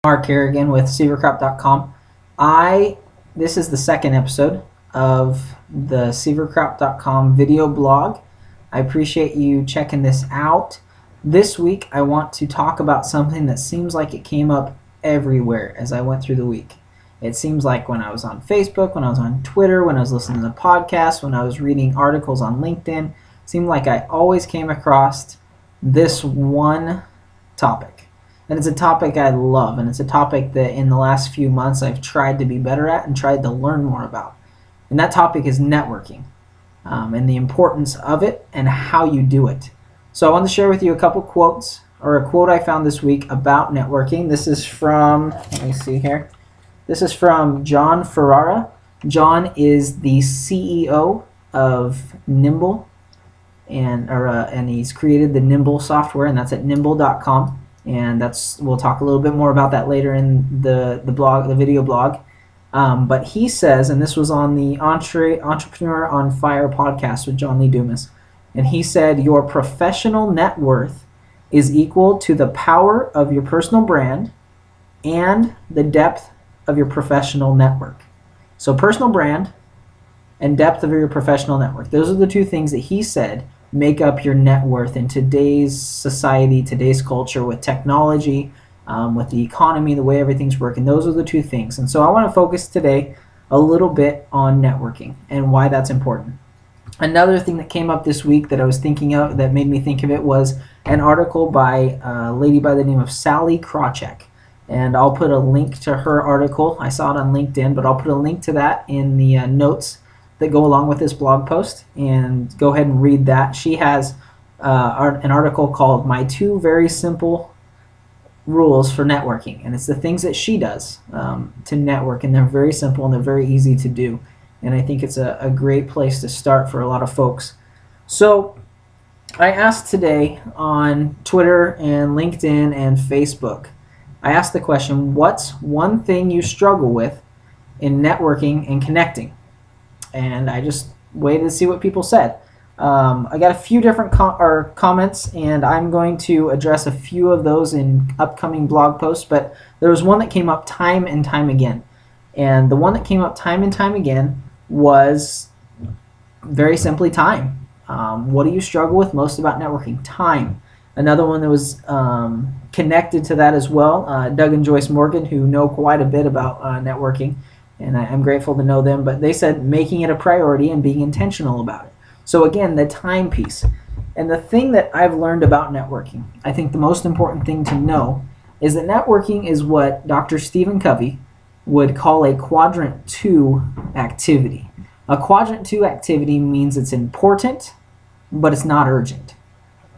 Mark here again with Sieverkropp.com. This is the second episode of the Sieverkropp.com video blog. I appreciate you checking this out. This week I want to talk about something that seems like it came up everywhere as I went through the week. It seems like when I was on Facebook, when I was on Twitter, when I was listening to podcasts, when I was reading articles on LinkedIn, it seemed like I always came across this one topic. And it's a topic I love, and it's a topic that in the last few months I've tried to be better at and tried to learn more about. And that topic is networking, and the importance of it and how you do it. So I want to share with you a couple quotes, or a quote I found this week about networking. This is from, let me see here. This is from John Ferrara. John is the CEO of Nimble, and he's created the Nimble software, and that's at nimble.com. And we'll talk a little bit more about that later in the video blog. But he says, and this was on the Entrepreneur on Fire podcast with John Lee Dumas, and he said, your professional net worth is equal to the power of your personal brand and the depth of your professional network. So personal brand and depth of your professional network. Those are the two things that he said make up your net worth in today's society, today's culture, with technology, with the economy, the way everything's working. Those are the two things. And so I want to focus today a little bit on networking and why that's important. Another thing that came up this week that I was thinking of that made me think of it was an article by a lady by the name of Sally Krawcheck. And I'll put a link to her article. I saw it on LinkedIn, but I'll put a link to that in the notes that go along with this blog post, and go ahead and read that. She has an article called My Two Very Simple Rules for Networking, and it's the things that she does to network, and they're very simple and they're very easy to do, and I think it's a great place to start for a lot of folks. So I asked today on Twitter and LinkedIn and Facebook, I asked the question, what's one thing you struggle with in networking and connecting? And I just waited to see what people said. I got a few different comments, and I'm going to address a few of those in upcoming blog posts, but there was one that came up time and time again. And the one that came up time and time again was very simply time. What do you struggle with most about networking? Time. Another one that was connected to that as well, Doug and Joyce Morgan, who know quite a bit about networking, and I'm grateful to know them, but they said making it a priority and being intentional about it. So again, the time piece. And the thing that I've learned about networking, I think the most important thing to know is that networking is what Dr. Stephen Covey would call a quadrant 2 activity. A quadrant 2 activity means it's important, but it's not urgent.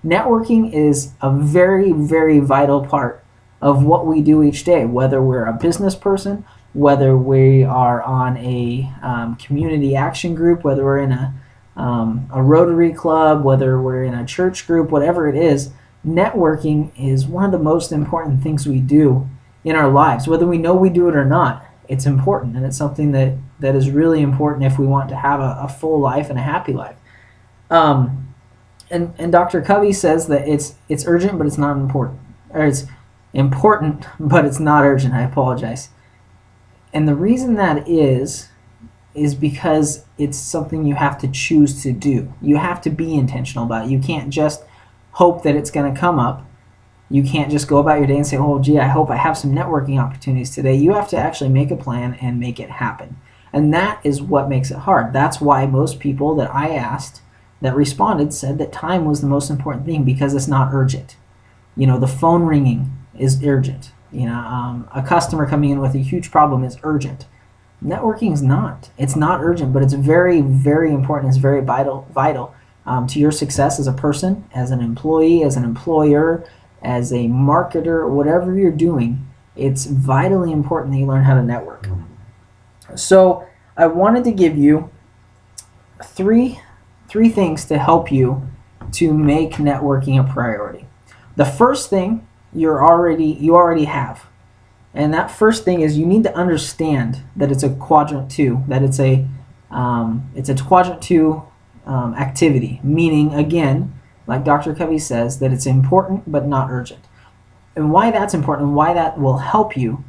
Networking is a very, very vital part of what we do each day, whether we're a business person, whether we are on a community action group, whether we're in a Rotary Club, whether we're in a church group, whatever it is, networking is one of the most important things we do in our lives. Whether we know we do it or not, it's important, and it's something that is really important if we want to have a full life and a happy life. And Dr. Covey says that it's urgent, but it's not important. Or it's important, but it's not urgent. I apologize. And the reason that is because it's something you have to choose to do. You have to be intentional about it. You can't just hope that it's going to come up. You can't just go about your day and say, oh, gee, I hope I have some networking opportunities today. You have to actually make a plan and make it happen. And that is what makes it hard. That's why most people that I asked that responded said that time was the most important thing, because it's not urgent. You know, the phone ringing is urgent. You know, a customer coming in with a huge problem is urgent. Networking is not. It's not urgent, but it's very, very important. It's very vital to your success as a person, as an employee, as an employer, as a marketer, whatever you're doing. It's vitally important that you learn how to network. So I wanted to give you three things to help you to make networking a priority. The first thing you already have. And that first thing is you need to understand that it's a quadrant 2, that it's a quadrant 2 activity, meaning, again, like Dr. Covey says, that it's important but not urgent. And why that's important and why that will help you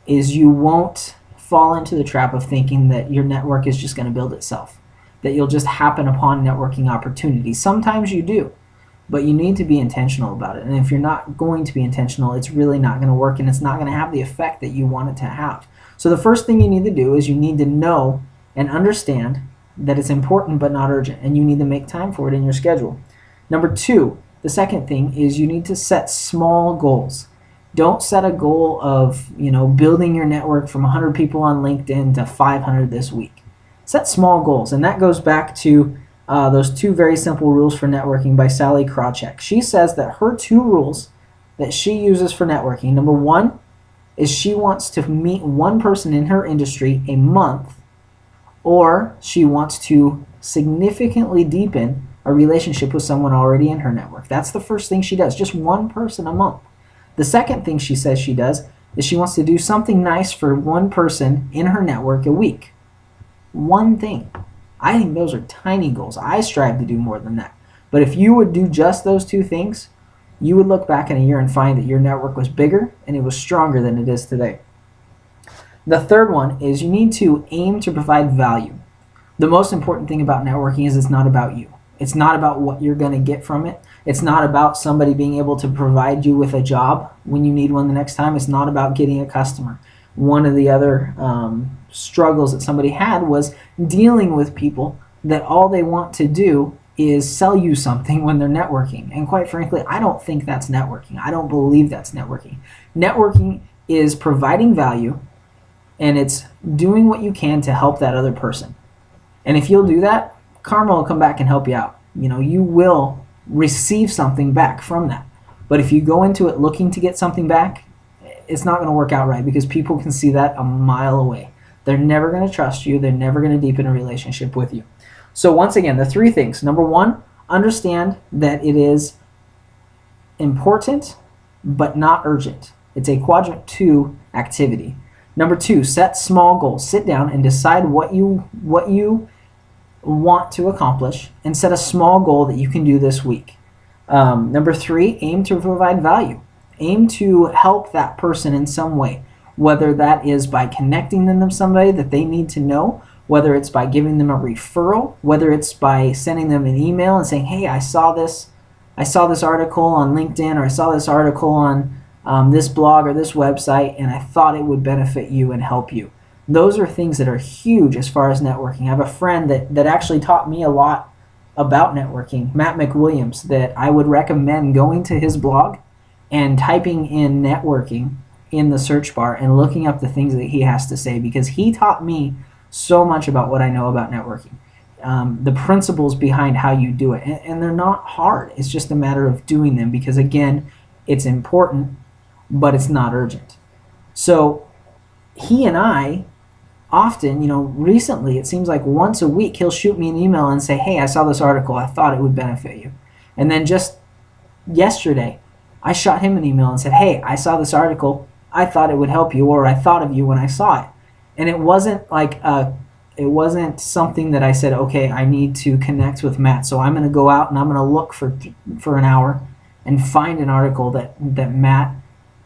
is you won't fall into the trap of thinking that your network is just going to build itself, that you'll just happen upon networking opportunities. Sometimes you do, but you need to be intentional about it. And if you're not going to be intentional, it's really not going to work, and it's not going to have the effect that you want it to have. So the first thing you need to do is you need to know and understand that it's important but not urgent, and you need to make time for it in your schedule. Number two, the second thing is you need to set small goals. Don't set a goal of, building your network from 100 people on LinkedIn to 500 this week. Set small goals, and that goes back to those 2 very simple rules for networking by Sally Krawcheck. She says that her 2 rules that she uses for networking, number 1 is she wants to meet 1 person in her industry a month, or she wants to significantly deepen a relationship with someone already in her network. That's the first thing she does, just 1 person a month. The second thing she says she does is she wants to do something nice for 1 person in her network a week. 1 thing. I think those are tiny goals. I strive to do more than that. But if you would do just those 2 things, you would look back in a year and find that your network was bigger and it was stronger than it is today. The third one is you need to aim to provide value. The most important thing about networking is it's not about you. It's not about what you're going to get from it. It's not about somebody being able to provide you with a job when you need one the next time. It's not about getting a customer. One of the other struggles that somebody had was dealing with people that all they want to do is sell you something when they're networking. And quite frankly, I don't think that's networking. I don't believe that's networking. Networking is providing value, and it's doing what you can to help that other person. And if you'll do that, karma will come back and help you out. You will receive something back from that. But if you go into it looking to get something back, it's not going to work out right, because people can see that a mile away. They're never going to trust you. They're never going to deepen a relationship with you. So once again, the 3 things. Number 1, understand that it is important but not urgent. It's a quadrant 2 activity. Number 2, set small goals. Sit down and decide what you want to accomplish, and set a small goal that you can do this week. Number 3, aim to provide value. Aim to help that person in some way, whether that is by connecting them to somebody that they need to know, whether it's by giving them a referral, whether it's by sending them an email and saying, hey, I saw this article on LinkedIn, or I saw this article on this blog or this website, and I thought it would benefit you and help you. Those are things that are huge as far as networking. I have a friend that actually taught me a lot about networking, Matt McWilliams, that I would recommend going to his blog and typing in networking in the search bar and looking up the things that he has to say, because he taught me so much about what I know about networking. The principles behind how you do it. And they're not hard. It's just a matter of doing them, because again, it's important, but it's not urgent. So he and I often, recently, it seems like once a week, he'll shoot me an email and say, hey, I saw this article. I thought it would benefit you. And then just yesterday, I shot him an email and said, hey, I saw this article. I thought it would help you, or I thought of you when I saw it. And it wasn't it wasn't something that I said, okay, I need to connect with Matt, so I'm going to go out and I'm going to look for an hour and find an article that Matt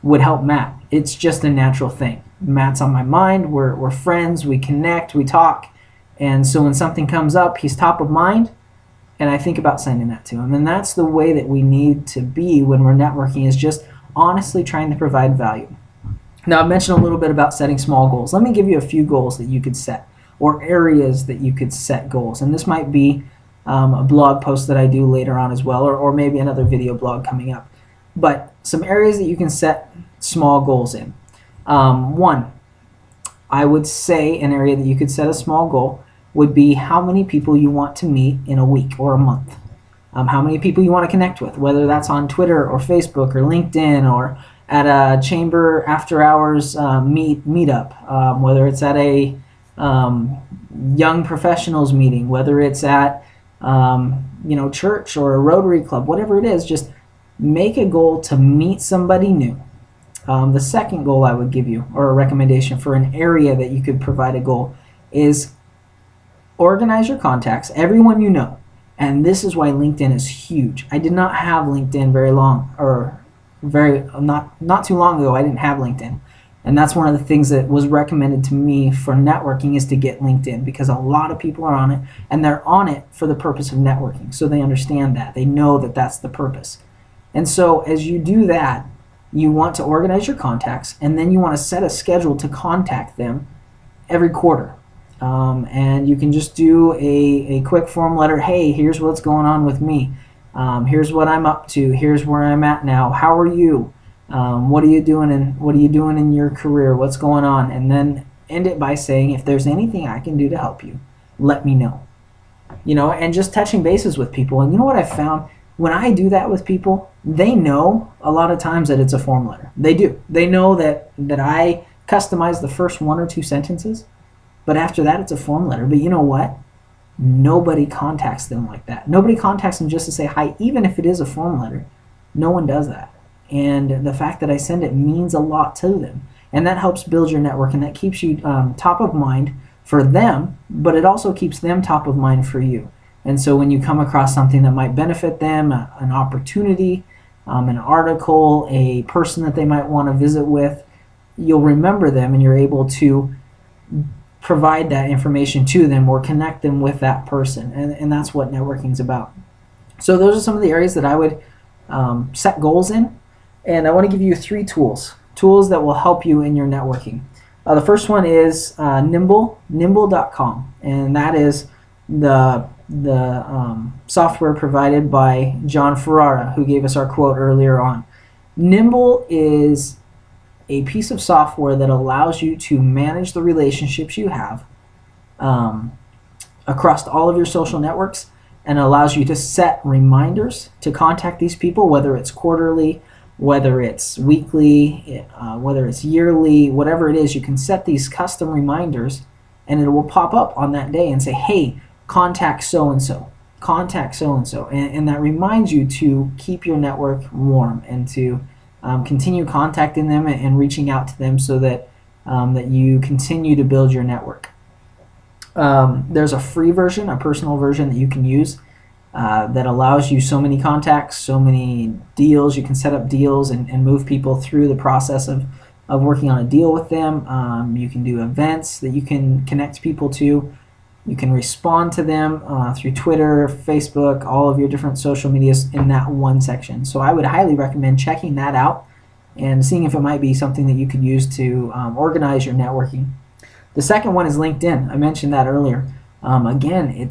would help Matt. It's just a natural thing. Matt's on my mind. We're friends. We connect. We talk. And so when something comes up, he's top of mind, and I think about sending that to him. And that's the way that we need to be when we're networking, is just honestly trying to provide value. Now, I've mentioned a little bit about setting small goals. Let me give you a few goals that you could set, or areas that you could set goals. And this might be a blog post that I do later on as well, or maybe another video blog coming up. But some areas that you can set small goals in. One, I would say an area that you could set a small goal would be how many people you want to meet in a week or a month. How many people you want to connect with, whether that's on Twitter or Facebook or LinkedIn, or at a chamber after hours meetup, whether it's at a young professionals meeting, whether it's at church or a Rotary Club, whatever it is, just make a goal to meet somebody new. The second goal I would give you, or a recommendation for an area that you could provide a goal, is organize your contacts, everyone you know. And this is why LinkedIn is huge. I did not have LinkedIn very long, or not too long ago, I didn't have LinkedIn. And that's one of the things that was recommended to me for networking, is to get LinkedIn, because a lot of people are on it, and they're on it for the purpose of networking. So they understand that. They know that that's the purpose. And so as you do that, you want to organize your contacts, and then you want to set a schedule to contact them every quarter. And you can just do a quick form letter. Hey, here's what's going on with me. Here's what I'm up to. Here's where I'm at now. How are you? What are you doing in your career? What's going on? And then end it by saying, if there's anything I can do to help you, let me know. And just touching bases with people. And you know what I found? When I do that with people, they know a lot of times that it's a form letter. They do. They know that I customize the first 1 or 2 sentences, but after that it's a form letter. But you know what? Nobody contacts them like that. Nobody contacts them just to say hi, even if it is a form letter. No one does that. And the fact that I send it means a lot to them. And that helps build your network, and that keeps you top of mind for them, but it also keeps them top of mind for you. And so when you come across something that might benefit them, an opportunity, an article, a person that they might want to visit with, you'll remember them, and you're able to provide that information to them or connect them with that person. And that's what networking is about. So those are some of the areas that I would set goals in. And I want to give you 3 tools that will help you in your networking. The first one is nimble.com, and that is the software provided by John Ferrara, who gave us our quote earlier on. Nimble is a piece of software that allows you to manage the relationships you have across all of your social networks, and allows you to set reminders to contact these people, whether it's quarterly, whether it's weekly, whether it's yearly, whatever it is. You can set these custom reminders, and it will pop up on that day and say, hey, contact so-and-so, contact so-and-so. And that reminds you to keep your network warm, and to continue contacting them and reaching out to them, so that you continue to build your network. There's a free version, a personal version that you can use that allows you so many contacts, so many deals. You can set up deals and move people through the process of working on a deal with them. You can do events that you can connect people to. You can respond to them through Twitter, Facebook, all of your different social medias in that one section. So I would highly recommend checking that out and seeing if it might be something that you could use to organize your networking. The second one is LinkedIn. I mentioned that earlier. Again,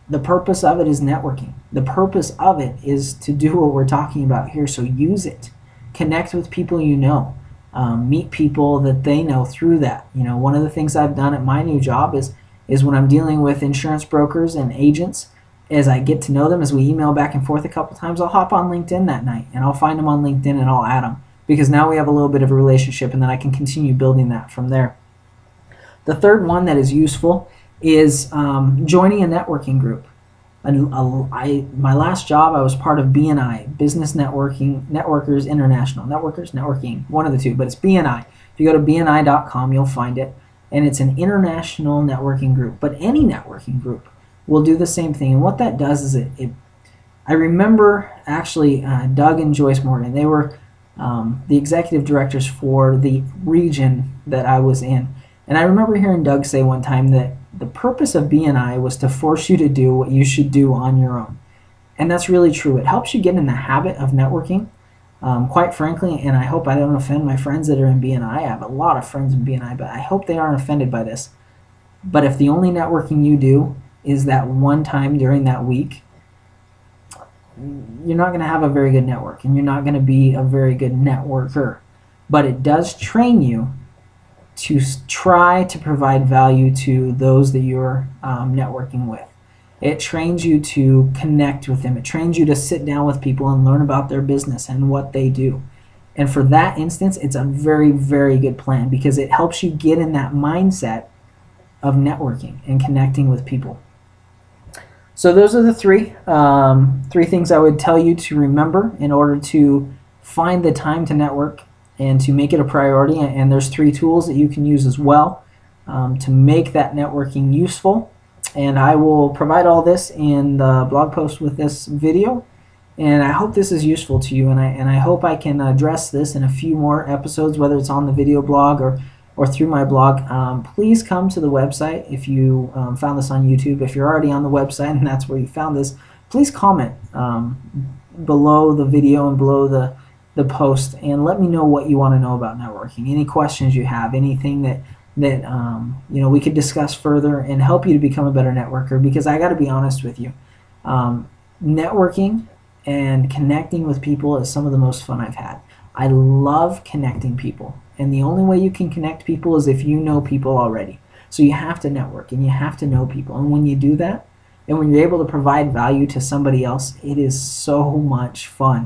the purpose of it is networking. The purpose of it is to do what we're talking about here. So use it. Connect with people you know. Meet people that they know through that. One of the things I've done at my new job is when I'm dealing with insurance brokers and agents, as I get to know them, as we email back and forth a couple times, I'll hop on LinkedIn that night, and I'll find them on LinkedIn and I'll add them, because now we have a little bit of a relationship, and then I can continue building that from there. The third one that is useful is joining a networking group. My last job, I was part of BNI, Business Networkers International. Networking, one of the two, but it's BNI. If you go to bni.com, you'll find it. And it's an international networking group. But any networking group will do the same thing. And what that does is I remember actually Doug and Joyce Morgan. They were the executive directors for the region that I was in. And I remember hearing Doug say one time that the purpose of BNI was to force you to do what you should do on your own. And that's really true. It helps you get in the habit of networking. Quite frankly, and I hope I don't offend my friends that are in BNI. I have a lot of friends in BNI, but I hope they aren't offended by this. But if the only networking you do is that one time during that week, you're not going to have a very good network, and you're not going to be a very good networker. But it does train you to try to provide value to those that you're networking with. It trains you to connect with them. It trains you to sit down with people and learn about their business and what they do. And for that instance, it's a very, very good plan, because it helps you get in that mindset of networking and connecting with people. So those are the three things I would tell you to remember in order to find the time to network and to make it a priority. And there's 3 tools that you can use as well to make that networking useful. And I will provide all this in the blog post with this video. And I hope this is useful to you, and I hope I can address this in a few more episodes, whether it's on the video blog or through my blog. Please come to the website if you found this on YouTube. If you're already on the website and that's where you found this, please comment below the video and below the post, and let me know what you want to know about networking. Any questions you have, anything that we could discuss further and help you to become a better networker. Because I got to be honest with you, networking and connecting with people is some of the most fun I've had. I love connecting people, and the only way you can connect people is if you know people already. So you have to network and you have to know people, and when you do that and when you're able to provide value to somebody else, it is so much fun.